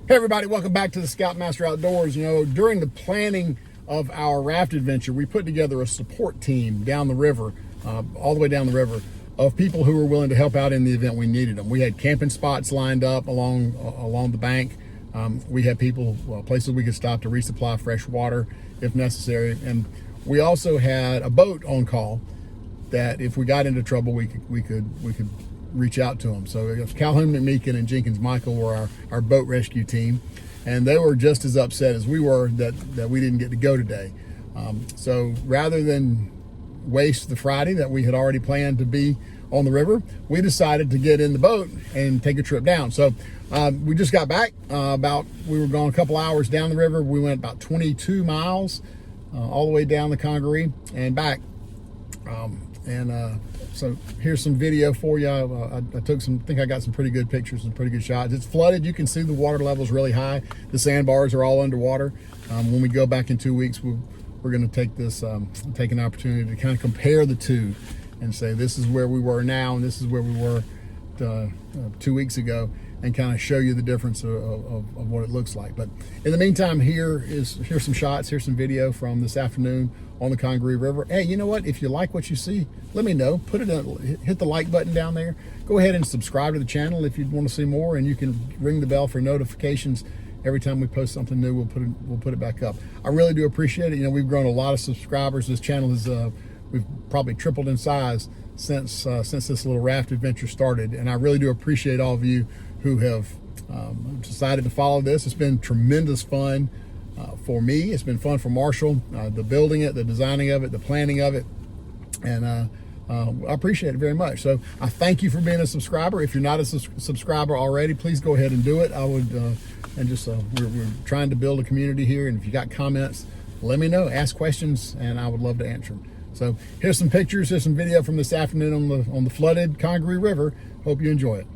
Hey everybody, welcome back to the Scoutmaster Outdoors. You know, during the planning of our raft adventure, we put together a support team down the river, all the way down the river, of people who were willing to help out in the event we needed them. We had camping spots lined up along the bank. We had places we could stop to resupply fresh water if necessary. And we also had a boat on call that if we got into trouble, we could reach out to them. So it was Calhoun McMeekin and Jenkins Michael were our boat rescue team, and they were just as upset as we were that we didn't get to go today. So rather than waste the Friday that we had already planned to be on the river, we decided to get in the boat and take a trip down. So we just got back. We were gone a couple hours down the river. We went about 22 miles all the way down the Congaree and back. So here's some video for you. I think I got some pretty good pictures and pretty good shots. It's flooded. You can see the water levels really high. The sandbars are all underwater. When we go back in 2 weeks, we're going to take an opportunity to kind of compare the two and say this is where we were now and this is where we were 2 weeks ago, and kind of show you the difference of what it looks like. But in the meantime, here's some shots, here's some video from this afternoon on the Congaree River. Hey, you know what? If you like what you see, let me know. Hit the like button down there. Go ahead and subscribe to the channel if you want to see more, and you can ring the bell for notifications. Every time we post something new, we'll put it back up. I really do appreciate it. You know, we've grown a lot of subscribers. This channel is we've probably tripled in size since this little raft adventure started, and I really do appreciate all of you who have decided to follow this. It's been tremendous fun for me. It's been fun for Marshall, the building it, the designing of it, the planning of it, and I appreciate it very much. So I thank you for being a subscriber. If you're not a subscriber already, please go ahead and do it. I would, we're trying to build a community here, and if you got comments, let me know, ask questions, and I would love to answer them. So here's some pictures, here's some video from this afternoon on the flooded Congaree River. Hope you enjoy it.